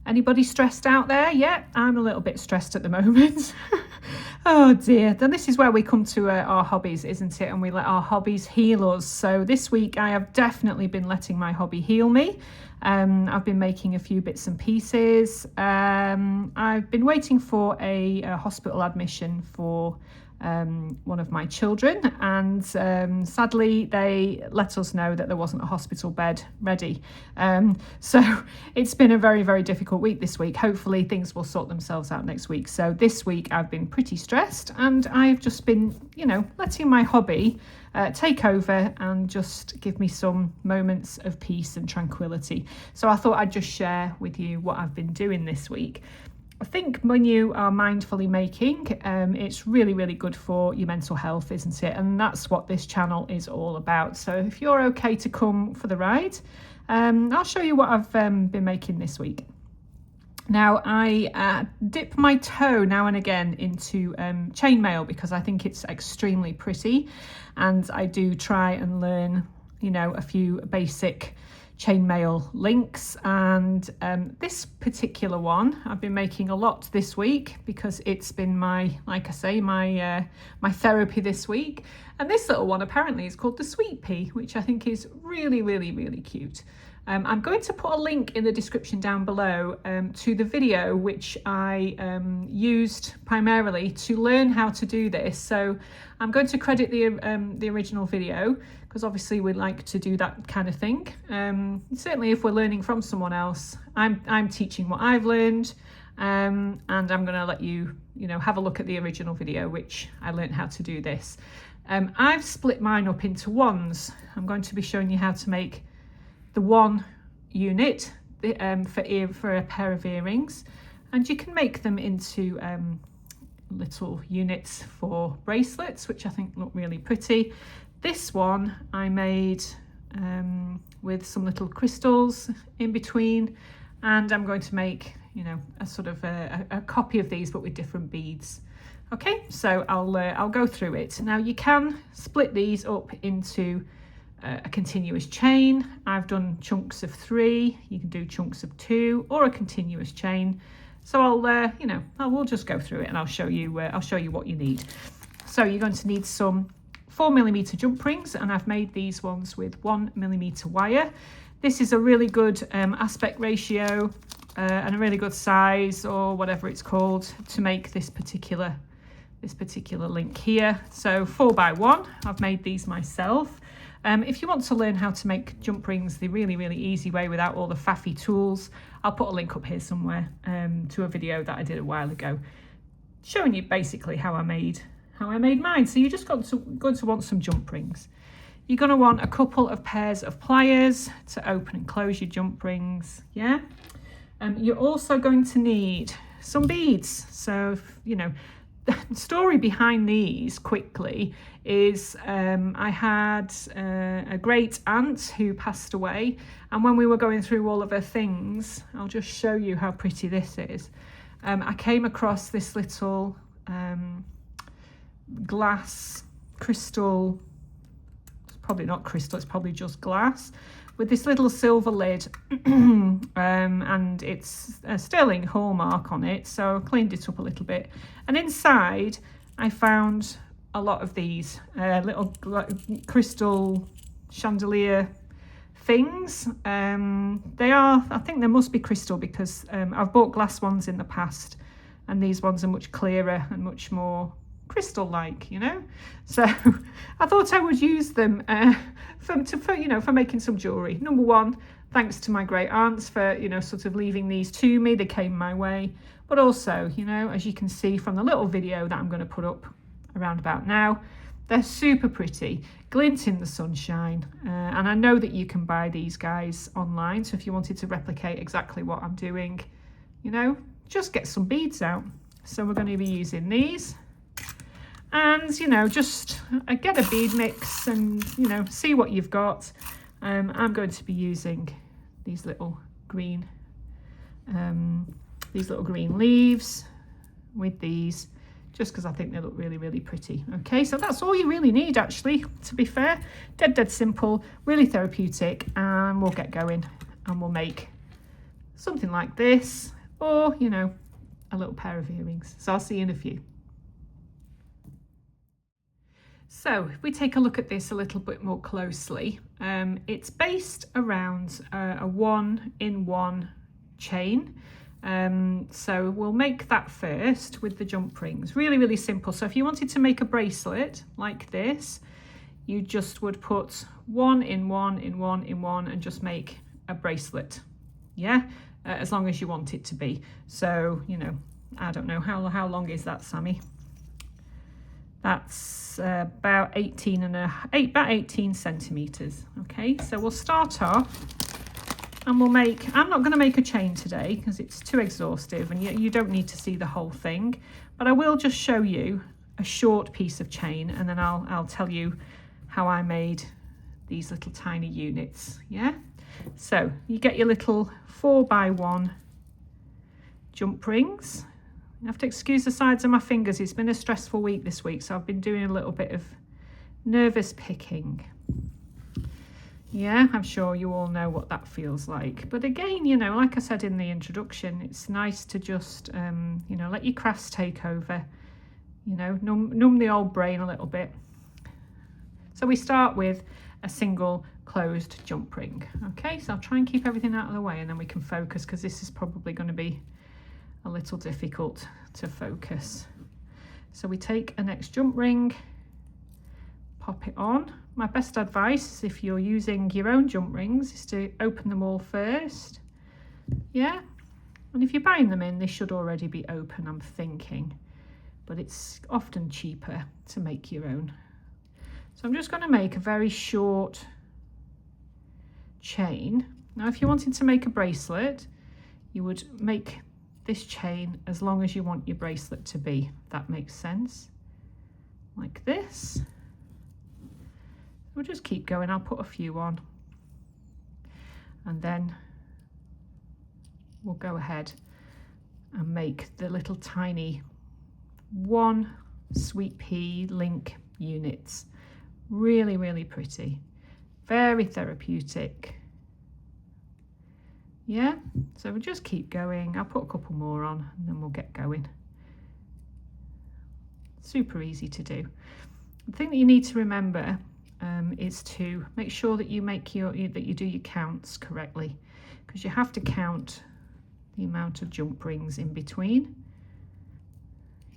Anybody stressed out there? Yeah, I'm a little bit stressed at the moment. Oh dear. Then this is where we come to our hobbies, isn't it? And we let our hobbies heal us. So this week I have definitely been letting my hobby heal me. I've been making a few bits and pieces. I've been waiting for a hospital admission for one of my children, and sadly they let us know that there wasn't a hospital bed ready. So it's been a very, very difficult week this week. Hopefully things will sort themselves out next week. So this week I've been pretty stressed, and I've just been, letting my hobby take over and just give me some moments of peace and tranquility. So I thought I'd just share with you what I've been doing this week. I think when you are mindfully making, it's really, really good for your mental health, isn't it? And that's what this channel is all about. So if you're okay to come for the ride, I'll show you what I've been making this week. Now, I dip my toe now and again into chainmail because I think it's extremely pretty, and I do try and learn, a few basic chainmail links. And this particular one I've been making a lot this week because it's been my therapy this week. And this little one apparently is called the Sweet Pea, which I think is really, really, really cute. I'm going to put a link in the description down below to the video which I used primarily to learn how to do this. So I'm going to credit the original video because obviously we like to do that kind of thing. Certainly if we're learning from someone else, I'm teaching what I've learned, and I'm going to let you, have a look at the original video which I learned how to do this. I've split mine up into ones. I'm going to be showing you how to make the one unit for a pair of earrings, and you can make them into little units for bracelets, which I think look really pretty. This one I made with some little crystals in between, and I'm going to make a sort of a copy of these but with different beads. Okay, so I'll go through it. Now you can split these up into a continuous chain. I've done chunks of 3. You can do chunks of 2 or a continuous chain. So we'll just go through it and I'll show you what you need. So you're going to need some 4mm jump rings, and I've made these ones with 1mm wire. This is a really good aspect ratio and a really good size, or whatever it's called, to make this particular link here. So 4x1, I've made these myself. If you want to learn how to make jump rings the really, really easy way without all the faffy tools, I'll put a link up here somewhere to a video that I did a while ago showing you basically how I made mine. So you're just going to want some jump rings. You're going to want a couple of pairs of pliers to open and close your jump rings. Yeah. You're also going to need some beads. So the story behind these quickly is I had a great aunt who passed away, and when we were going through all of her things, I'll just show you how pretty this is. I came across this little glass crystal. It's probably not crystal, it's probably just glass, with this little silver lid and it's a sterling hallmark on it, so I cleaned it up a little bit, and inside I found a lot of these little crystal chandelier things. I think they must be crystal because I've bought glass ones in the past, and these ones are much clearer and much more crystal-like, so I thought I would use them for making some jewellery. Number one, thanks to my great aunts for sort of leaving these to me. They came my way, but also as you can see from the little video that I'm going to put up around about now, they're super pretty, glint in the sunshine, and I know that you can buy these guys online, so if you wanted to replicate exactly what I'm doing, just get some beads out. So we're going to be using these. And, just get a bead mix and, see what you've got. I'm going to be using these little green leaves with these, just because I think they look really, really pretty. Okay, so that's all you really need, actually, to be fair. Dead simple, really therapeutic, and we'll get going and we'll make something like this, or, you know, a little pair of earrings. So I'll see you in a few. So if we take a look at this a little bit more closely, it's based around a 1-in-1 chain. So we'll make that first with the jump rings. Really, really simple. So if you wanted to make a bracelet like this, you just would put 1-in-1 and just make a bracelet. Yeah, as long as you want it to be. So, you know, I don't know, how long is that, Sammy? That's about 18 centimeters. Okay, so we'll start off and we'll make, I'm not going to make a chain today because it's too exhaustive and you don't need to see the whole thing, but I will just show you a short piece of chain, and then I'll tell you how I made these little tiny units. Yeah, so you get your little 4x1 jump rings. I have to excuse the sides of my fingers. It's been a stressful week this week, so I've been doing a little bit of nervous picking. Yeah, I'm sure you all know what that feels like. But again, you know, like I said in the introduction, it's nice to just, you know, let your crafts take over, you know, numb the old brain a little bit. So we start with a single closed jump ring. Okay, so I'll try and keep everything out of the way and then we can focus, because this is probably going to be a little difficult to focus. So we take a next jump ring, pop it on. My best advice, if you're using your own jump rings, is to open them all first. Yeah, and if you're buying them in, they should already be open, I'm thinking, but it's often cheaper to make your own. So I'm just going to make a very short chain. Now if you wanted to make a bracelet, you would make this chain as long as you want your bracelet to be, if that makes sense, like this. We'll just keep going. I'll put a few on and then we'll go ahead and make the little tiny 1 Sweet Pea link units. Really, really pretty, very therapeutic. Yeah, so we'll just keep going. I'll put a couple more on and then we'll get going. Super easy to do. The thing that you need to remember is to make sure that you do your counts correctly, because you have to count the amount of jump rings in between.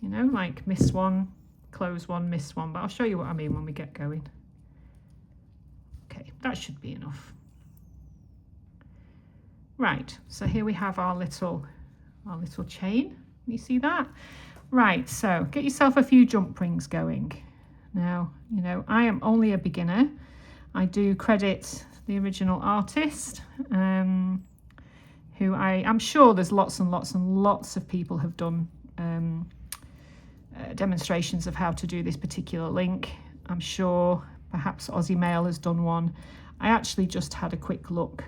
You know, like miss one, close one, miss one, but I'll show you what I mean when we get going. Okay, that should be enough. Right, so here we have our little chain. You see that? Right, so get yourself a few jump rings going. Now, you know, I am only a beginner. I do credit the original artist, who I'm sure there's lots and lots of people have done demonstrations of how to do this particular link. I'm sure perhaps Maille has done one. I actually just had a quick look.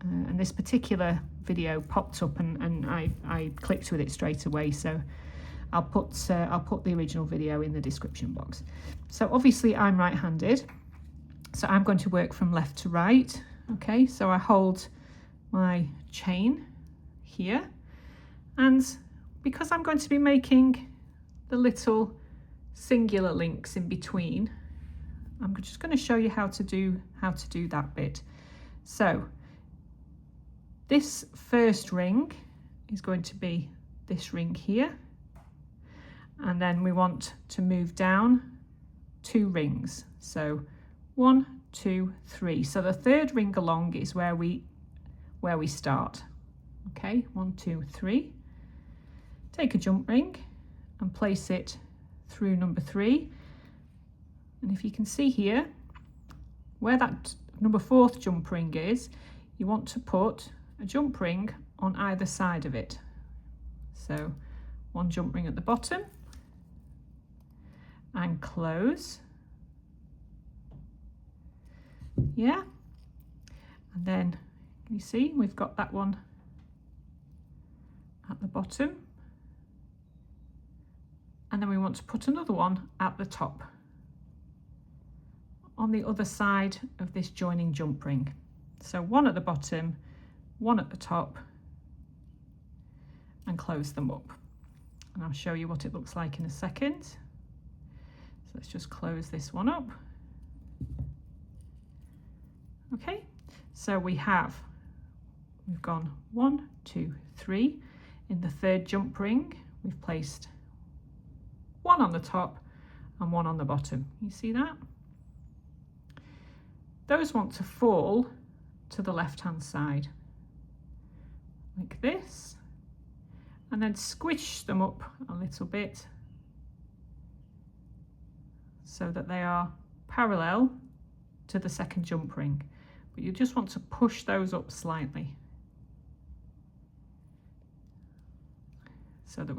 And this particular video popped up and I clicked with it straight away, so I'll put the original video in the description box. So obviously I'm right-handed, so I'm going to work from left to right. Okay, so I hold my chain here, and because I'm going to be making the little singular links in between, I'm just going to show you how to do that bit. So this first ring is going to be this ring here, and then we want to move down 2 rings. So 1, 2, 3. So the third ring along is where we start. Okay, 1, 2, 3. Take a jump ring and place it through number 3. And if you can see here, where that number 4th jump ring is, you want to put a jump ring on either side of it. So 1 jump ring at the bottom and close. Yeah, and then you see we've got that one at the bottom, and then we want to put another one at the top on the other side of this joining jump ring. So 1 at the bottom, 1 at the top, and close them up. And I'll show you what it looks like in a second. So let's just close this one up. Okay, so we've gone 1, 2, 3. In the third jump ring, we've placed one on the top and one on the bottom. You see that? Those want to fall to the left-hand side, like this, and then squish them up a little bit so that they are parallel to the second jump ring. But you just want to push those up slightly so that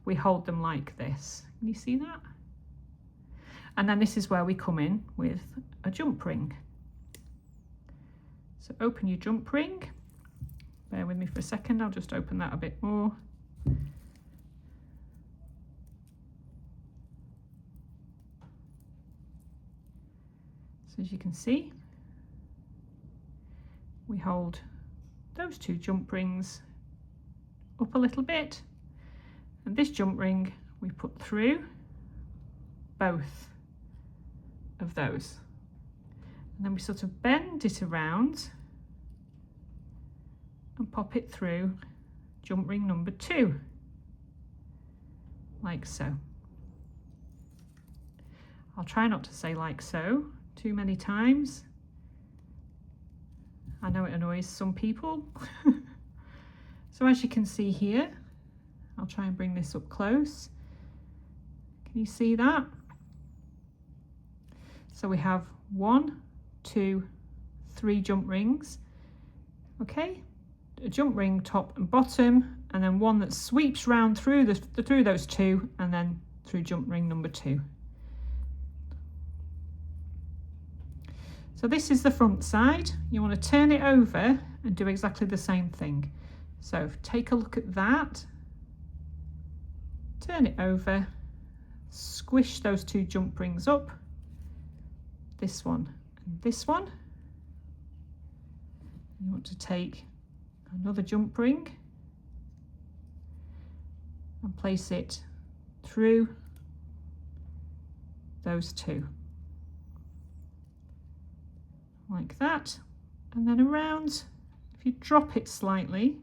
we hold them like this. Can you see that? And then this is where we come in with a jump ring. So open your jump ring. Bear with me for a second, I'll just open that a bit more. So as you can see, we hold those two jump rings up a little bit, and this jump ring we put through both of those, and then we sort of bend it around and pop it through jump ring number 2, like so. I'll try not to say like so too many times. I know it annoys some people. So as you can see here, I'll try and bring this up close. Can you see that? So we have 1, 2, 3 jump rings. Okay, a jump ring top and bottom, and then one that sweeps round through those two, and then through jump ring number 2. So this is the front side. You want to turn it over and do exactly the same thing. So take a look at that, turn it over, squish those two jump rings up, this one and this one. You want to take another jump ring and place it through those two, like that, and then around. If you drop it slightly,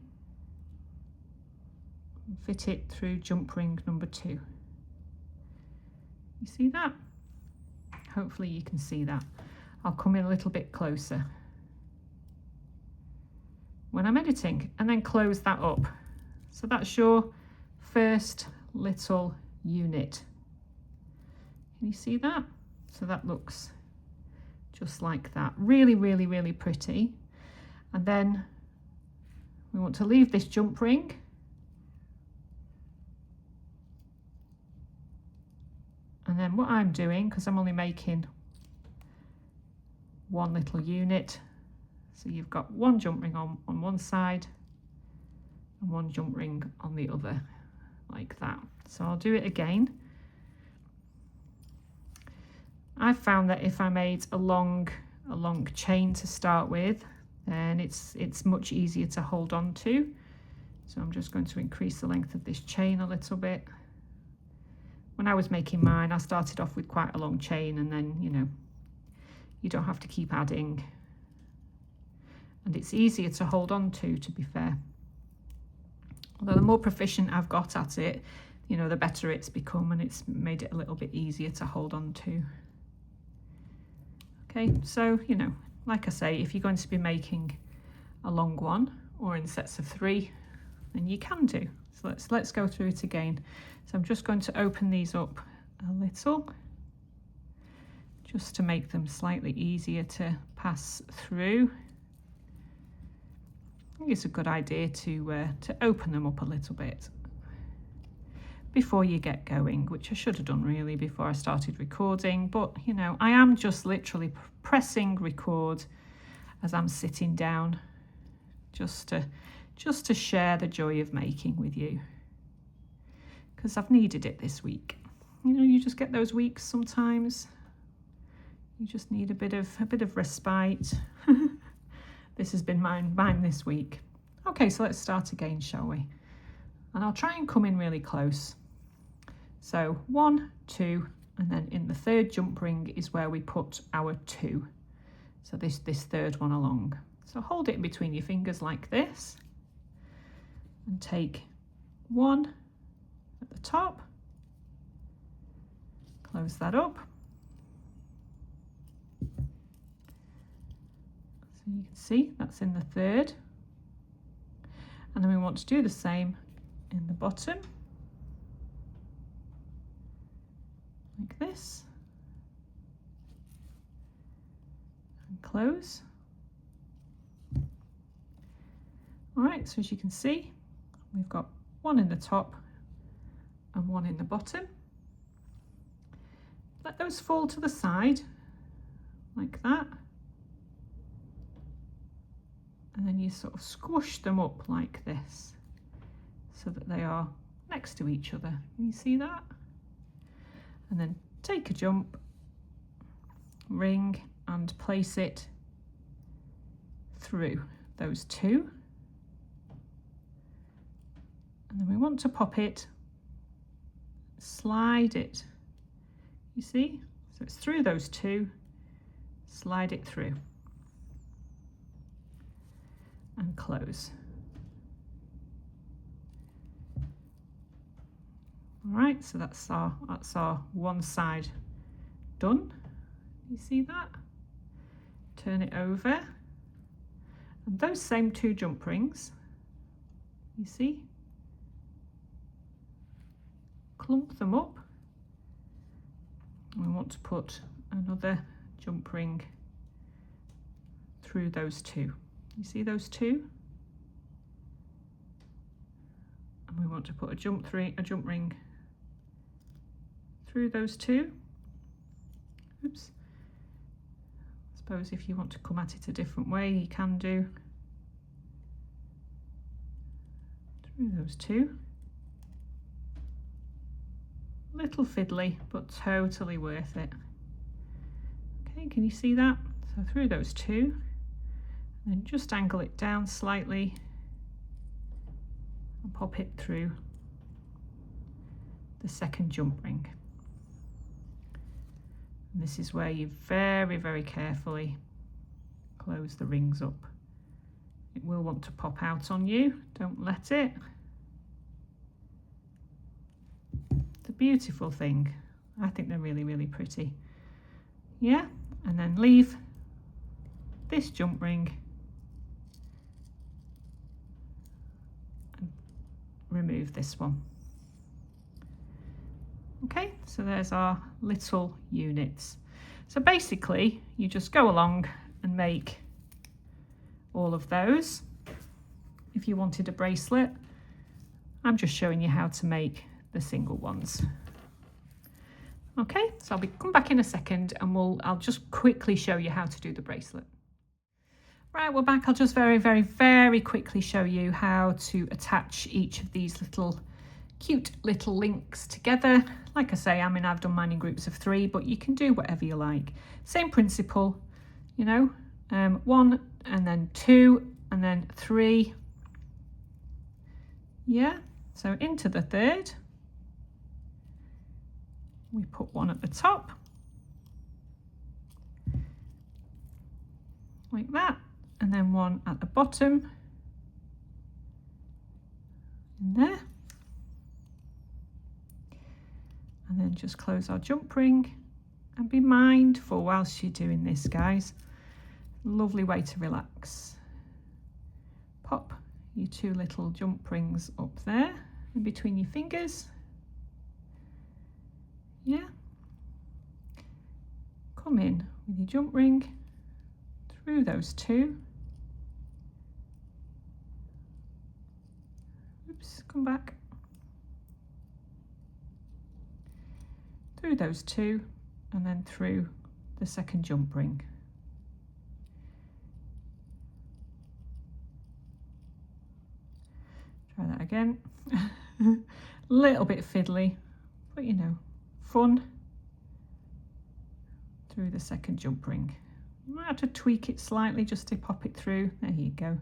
fit it through jump ring number 2. You see that? Hopefully you can see that. I'll come in a little bit closer when I'm editing, and then close that up. So that's your first little unit. Can you see that? So that looks just like that. Really, really, really pretty. And then we want to leave this jump ring. And then what I'm doing, because I'm only making one little unit, so you've got one jump ring on one side and one jump ring on the other, like that. So I'll do it again. I've found that if I made a long chain to start with, then it's much easier to hold on to. So I'm just going to increase the length of this chain a little bit. When I was making mine, I started off with quite a long chain, and then, you know, you don't have to keep adding. And it's easier to hold on to be fair. Although the more proficient I've got at it, you know, the better it's become, and it's made it a little bit easier to hold on to. Okay, so, you know, like I say, if you're going to be making a long one or in sets of 3, then you can do. So let's go through it again. So I'm just going to open these up a little, just to make them slightly easier to pass through. I think it's a good idea to open them up a little bit before you get going, which I should have done really before I started recording, but you know, I am just literally pressing record as I'm sitting down, just to share the joy of making with you, because I've needed it this week. You know, you just get those weeks sometimes. You just need a bit of respite. This has been mine this week. Okay, so let's start again, shall we? and I'll try and come in really close. So 1, 2, and then in the third jump ring is where we put our 2. So this third one along. So hold it in between your fingers like this and take 1 at the top, close that up. So you can see that's in the third. And then we want to do the same in the bottom, like this, and close. All right, so as you can see, we've got 1 in the top and 1 in the bottom. Let those fall to the side, like that. And then you sort of squish them up like this, so that they are next to each other. Can you see that? And then take a jump ring and place it through those 2. And then we want to pop it, slide it, you see? So it's through those 2, slide it through and close. All right, so that's our one side done. You see that? Turn it over, and those same 2 jump rings, you see? Clump them up. We want to put another jump ring through those 2. You see those 2? And we want to put a jump ring through those 2. Oops. I suppose if you want to come at it a different way, you can do. Through those 2. Little fiddly, but totally worth it. Okay, can you see that? So through those 2, and then just angle it down slightly and pop it through the second jump ring. And this is where you very, very carefully close the rings up. It will want to pop out on you, don't let it. It's a beautiful thing. I think they're really, really pretty. Yeah, and then leave this jump ring and remove this one. Okay, so there's our little units. So basically you just go along and make all of those. If you wanted a bracelet, I'm just showing you how to make the single ones. Okay, so come back in a second and I'll just quickly show you how to do the bracelet. Right, we're back. I'll just very, very, very quickly show you how to attach each of these cute little links together. Like I say, I've done mine in groups of 3, but you can do whatever you like. Same principle, you know, 1 and then 2 and then 3. Yeah, so into the third, we put 1 at the top, like that, and then 1 at the bottom, in there. And then just close our jump ring, and be mindful whilst you're doing this, guys. Lovely way to relax. Pop your 2 little jump rings up there in between your fingers. Yeah. Come in with your jump ring through those 2. Oops, come back. Through those 2 and then through the second jump ring. Try that again. Little bit fiddly, but you know, fun. Through the second jump ring. You might have to tweak it slightly just to pop it through. There you go.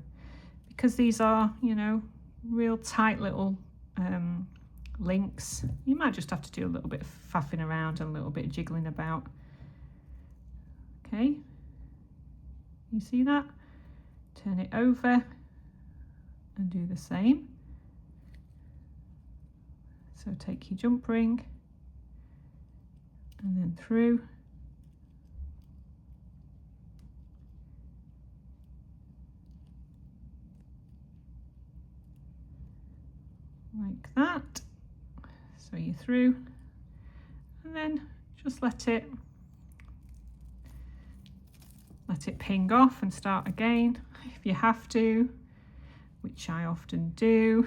Because these are, you know, real tight little links. You might just have to do a little bit of faffing around and a little bit of jiggling about. Okay, you see that? Turn it over and do the same. So take your jump ring and then through. Like that. So you're through, and then just let it ping off and start again if you have to, which I often do.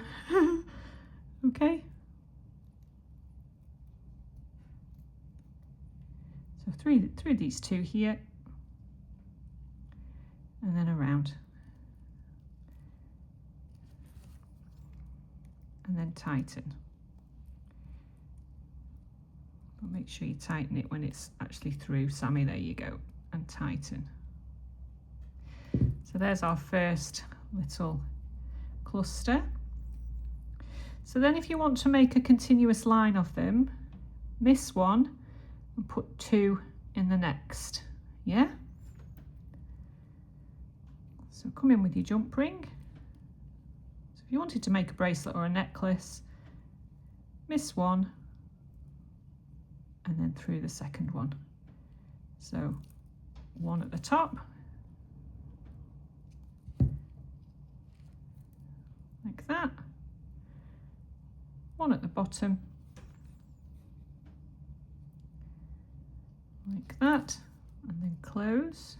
Okay. So through these two here, and then around, and then tighten. But make sure you tighten it when it's actually through, Sammy. There you go, and tighten. So there's our first little cluster. So then if you want to make a continuous line of them, miss one and put two in the next, yeah? So come in with your jump ring. So if you wanted to make a bracelet or a necklace, miss one and then through the second one. So one at the top, like that, one at the bottom, like that, and then close.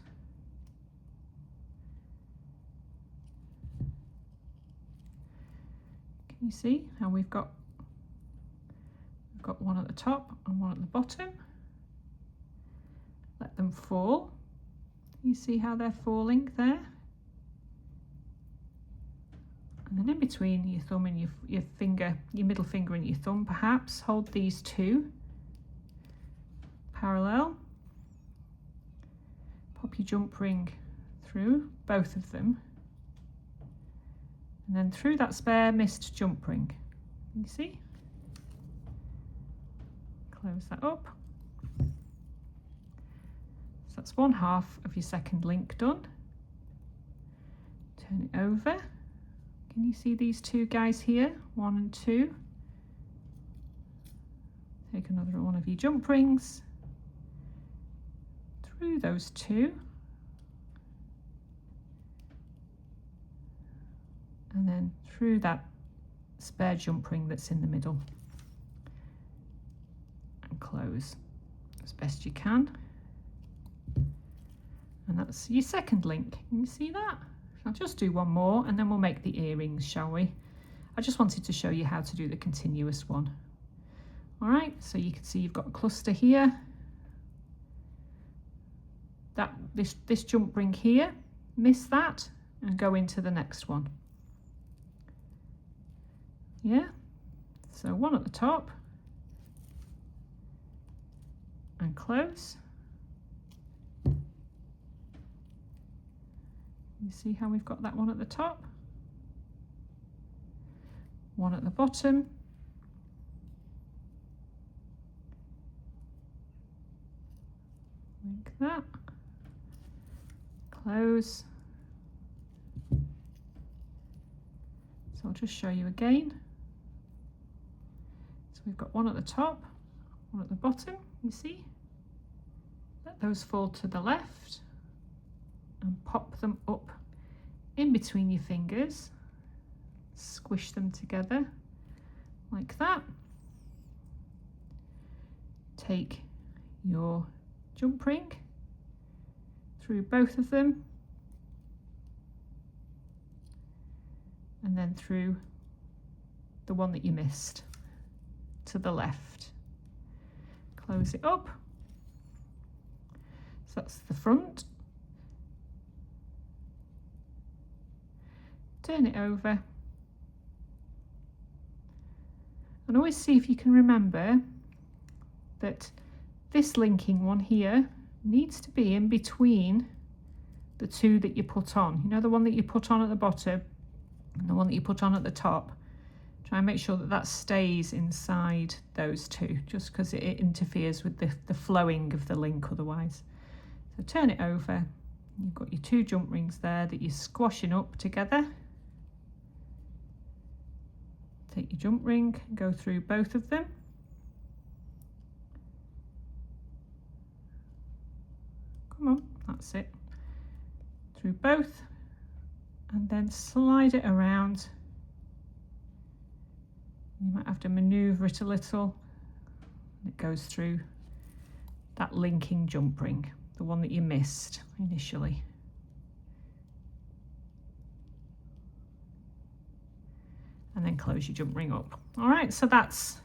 Can you see how we've got one at the top and one at the bottom? Let them fall. You see how they're falling there? And then in between your thumb and your finger, your middle finger and your thumb perhaps, hold these two parallel. Pop your jump ring through both of them. And then through that spare missed jump ring. You see? Close that up. So that's one half of your second link done. Turn it over. Can you see these two guys here? 1 and 2. Take another one of your jump rings through those two. And then through that spare jump ring that's in the middle. And close as best you can. And that's your second link. Can you see that? I'll just do one more and then we'll make the earrings, shall we? I just wanted to show you how to do the continuous one. All right, so you can see you've got a cluster here. This jump ring here, miss that and go into the next one. Yeah, so one at the top and close. You see how we've got that one at the top, one at the bottom, like that, close. So I'll just show you again. So we've got one at the top, one at the bottom, you see? Let those fall to the left and pop them up in between your fingers. Squish them together like that. Take your jump ring through both of them and then through the one that you missed to the left. Close it up. So that's the front. Turn it over and always see if you can remember that this linking one here needs to be in between the two that you put on. You know, the one that you put on at the bottom and the one that you put on at the top. Try and make sure that that stays inside those two, just because it interferes with the flowing of the link otherwise. So turn it over. You've got your 2 jump rings there that you're squashing up together. Take your jump ring and go through both of them. Come on, that's it. Through both, and then slide it around. You might have to maneuver it a little. It goes through that linking jump ring, the one that you missed initially. And then close your jump ring up. All right, so that's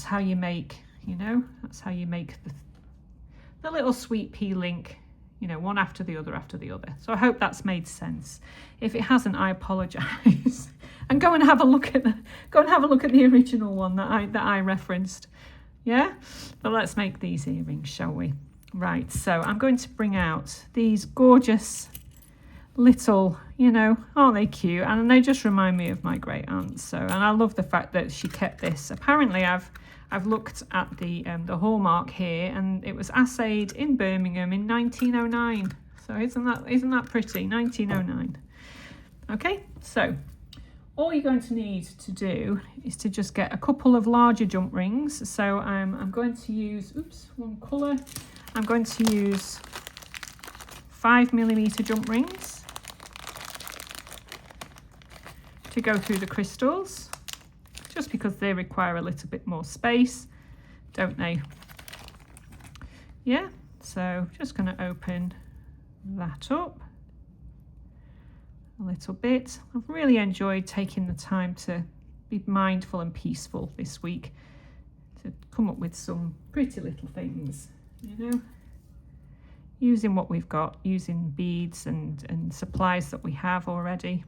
how you make, you know, that's how you make the little Sweet Pea link, you know, one after the other after the other. So I hope that's made sense. If it hasn't, I apologise. And go and have a look at the original one that I referenced. Yeah, but let's make these earrings, shall we? Right, so I'm going to bring out these gorgeous little, you know, aren't they cute? And they just remind me of my great aunt. So, and I love the fact that she kept this. Apparently I've looked at the hallmark here, and it was assayed in Birmingham in 1909. So isn't that pretty? 1909. Okay, so all you're going to need to do is to just get a couple of larger jump rings. So I'm going to use, one colour. I'm going to use 5mm jump rings to go through the crystals, just because they require a little bit more space, don't they? Yeah, so just going to open that up a little bit. I've really enjoyed taking the time to be mindful and peaceful this week, to come up with some pretty little things, you know, using what we've got, using beads and supplies that we have already,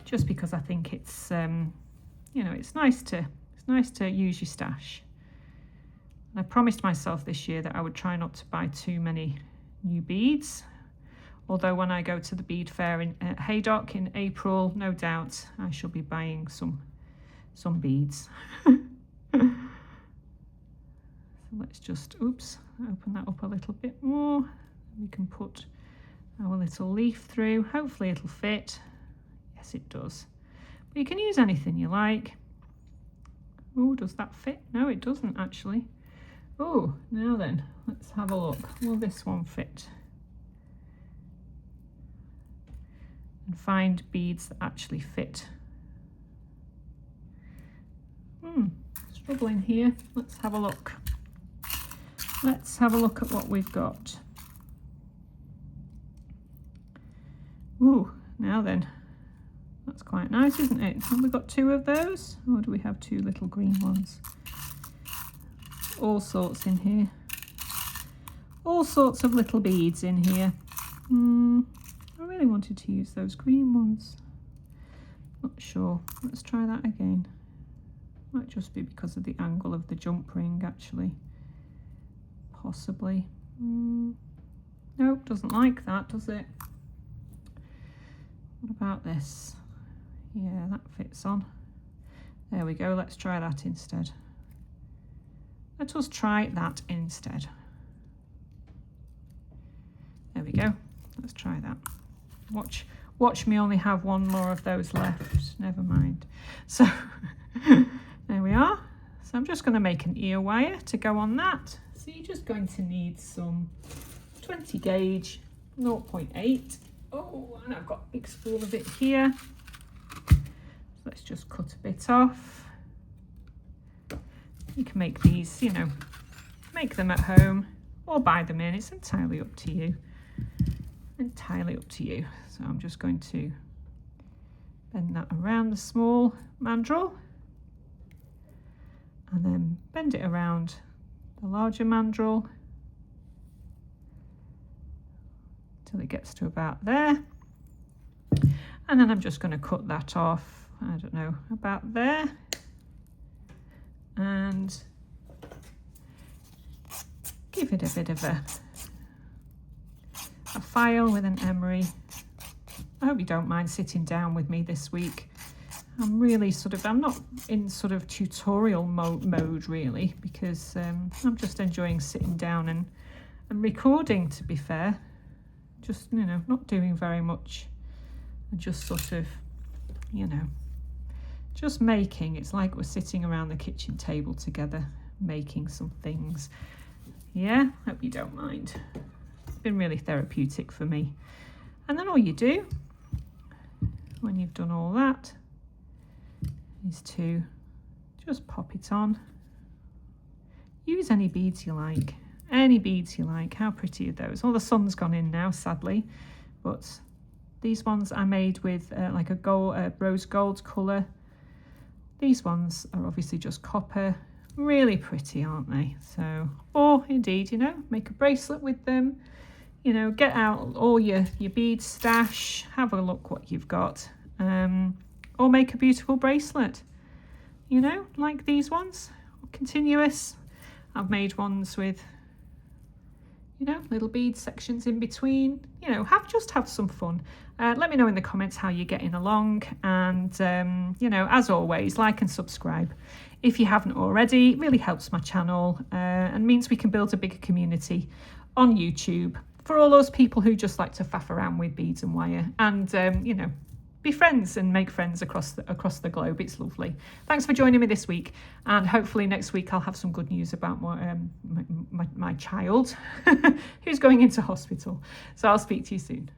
just because I think it's you know, it's nice to use your stash. And I promised myself this year that I would try not to buy too many new beads. Although when I go to the bead fair in Haydock in April, no doubt I shall be buying some beads. So let's just, open that up a little bit more. We can put our little leaf through. Hopefully it'll fit. Yes, it does. But you can use anything you like. Oh, does that fit? No, it doesn't actually. Oh, now then, let's have a look. Will this one fit? And find beads that actually fit. Struggling here. Let's have a look. Let's have a look at what we've got. Ooh, now then. That's quite nice, isn't it? Have we got 2 of those? Or do we have 2 little green ones? All sorts in here. All sorts of little beads in here. I really wanted to use those green ones. Not sure. Let's try that again. Might just be because of the angle of the jump ring, actually. Possibly. Nope, doesn't like that, does it? What about this? Yeah, that fits on. There we go. Let's try that instead. Let us try that instead. There we go. Let's try that. Watch me only have 1 more of those left. Never mind. So there we are. So I'm just going to make an ear wire to go on that. So you're just going to need some 20 gauge 0.8. Oh, and I've got a big spool of it here. Let's just cut a bit off. You can make these, you know, make them at home or buy them in. It's entirely up to you. Entirely up to you. So I'm just going to bend that around the small mandrel and then bend it around the larger mandrel till it gets to about there. And then I'm just going to cut that off, I don't know, about there. And give it a bit of a file with an emery. I hope you don't mind sitting down with me this week I'm really I'm not in sort of tutorial mode really, because I'm just enjoying sitting down and recording, to be fair. Just, you know, not doing very much. And just sort of, you know, just making. It's like we're sitting around the kitchen table together, making some things. Yeah, hope you don't mind. It's been really therapeutic for me. And then all you do, when you've done all that, is to just pop it on. Use any beads you like. Any beads you like. How pretty are those? Well, the sun's gone in now, sadly, but these ones I made with like a rose gold colour. These ones are obviously just copper. Really pretty, aren't they? So, or indeed, you know, make a bracelet with them. You know, get out all your bead stash. Have a look what you've got. Or make a beautiful bracelet. You know, like these ones. Continuous. I've made ones with, you know, little bead sections in between. You know, just have some fun. Let me know in the comments how you're getting along, and you know, as always, like and subscribe if you haven't already. It really helps my channel and means we can build a bigger community on YouTube for all those people who just like to faff around with beads and wire, and you know, be friends and make friends across the globe. It's lovely. Thanks for joining me this week, and hopefully next week I'll have some good news about my child who's going into hospital. So I'll speak to you soon.